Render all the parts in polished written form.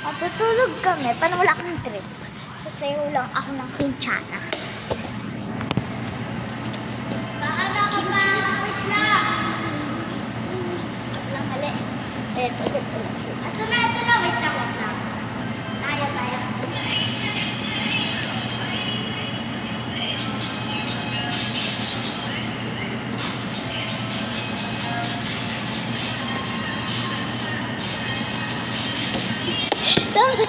Matutulog kami. Paano wala kang trip? Sasayaw lang ako ng kinchana. Baka nakapasok lang. Lang mali. Ito na. Ito na. Wait lang. Tayo. Tama.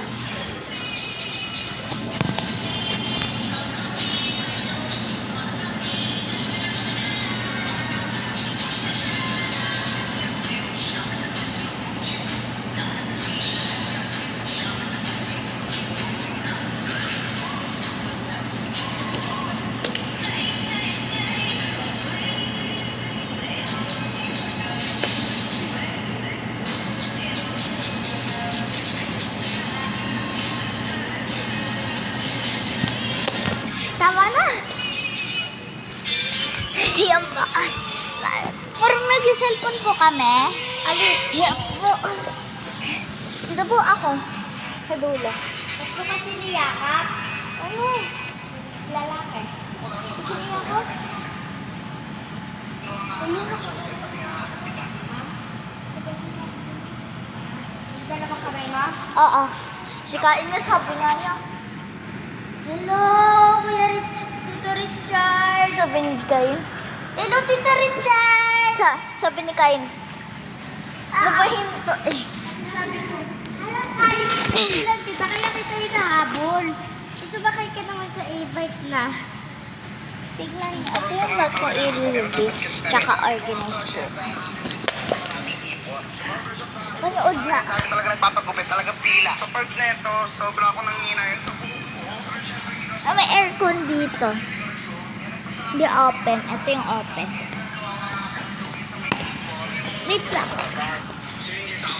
Tama na. Yan po. Parang nag-cellphone po kami. Alis. Yan po. Dito po ako. Sa dulo. Gusto kasi niyakap. Ano? Lalaki. Gusto niyo ako? Hindi na ba kamay mo? Oo. Sikain niya, sabi nga niya. Hello, Kuya Tito Richard. Sabi ni Kain. Hello, Tito Richard. Sabi ni Kain. Lupahin to. Alam tayo, lang, diba kaya kita hinahabol? Sumakay ka naman sa e-bike na. Tignan niyo. Ito yung bag ko i-review. Tsaka organize po. Panood na. Kasi talaga nagpapagupit, talaga pila. Sa park na ito, sobra ako nangina yun sa buko. May aircon dito. Hindi open. Ito yung open. Wait lang.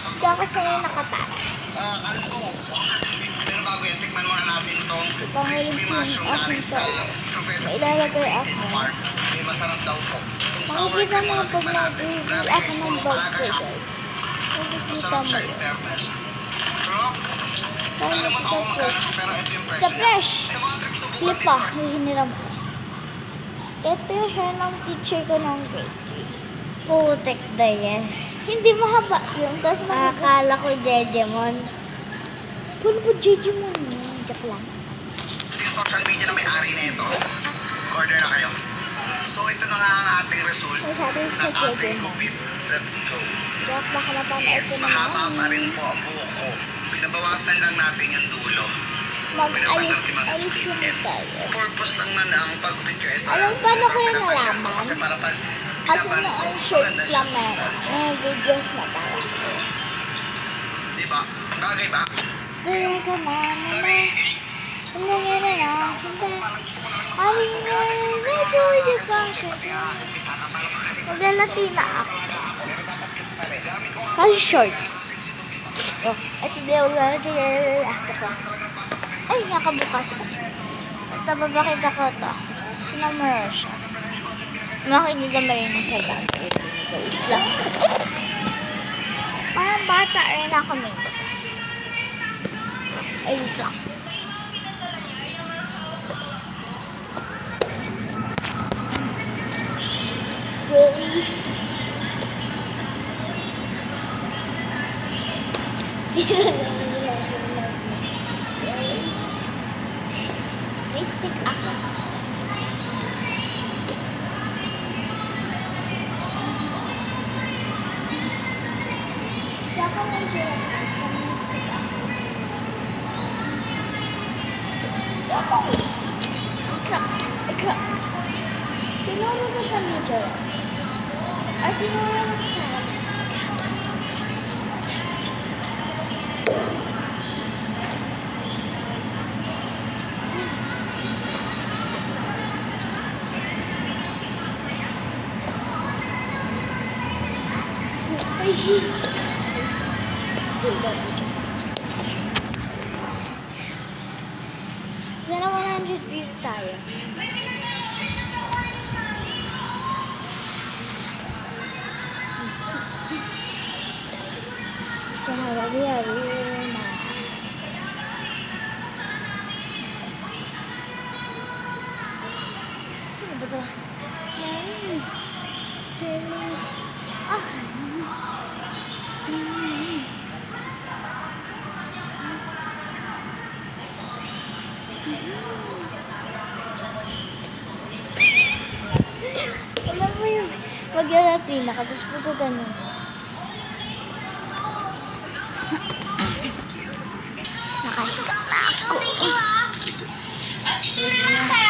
Hindi ako sanay nakatara. Pero bago yan, tikman muna natin itong Pangalan crispy ko mushroom yung na aking sa tayo. Sofedo Ilalagay ako. Farm. May masarap daw to. Makikita mo pag nag-review ako ng bag ko, guys. Makikita Masarap mo siya, yun. in fairness. Pero, Kaya alam mo ito ako magkano, fresh. pero ito yung Ito presyo niya. fresh. Yung mga trip sa buwan Clip dito, pa. Hihiniram ko. Ito yung hair ng teacher ko ng grade 3. Putek na yan. Hindi mahaba yun. Tapos makakala ko Jejemon. Full po Jejemon yun. Joke lang. yung social media na may-ari na ito. Order na kayo. So, ito na nga ang ating result Ay, sabi ng sa ating Jejemon. COVID. Let's go. Joke baka mapanood Yes, ko mahaba pa naman. rin po ang buhok ko. Pinabawasan lang natin yung dulo. Mag-ayos yun tayo. Purpose lang na ang pag-fit ko ito. Alam paano ko yung nalaman? Kasi para pag Kasi noong shorts lang meron. May videos na tayo. Di ba? Bagay ba? Dala ka na naman. Hindi nga na na. Hindi. Ari nga na. Jojo ka siya. Magalatina ako. Kasi shorts. Oh, at hindi ako ay, nakabukas. At babakita ko ito. Sinamara siya. Makikita mo rin sa bag. Wait lang. Parang bata rin ako minsan. Ay, wait lang. May stick ako. Dapat may sila guys, pero may stick ako. Ika. Tinuro ko sa meteorites. At tinuro ko parang sa Sana 100 views tayo. Sana, Silly. Ah. Alam mo yun, mag-Latina ka, tapos puto ganun. Nakahiga na ako. Thank you, ah.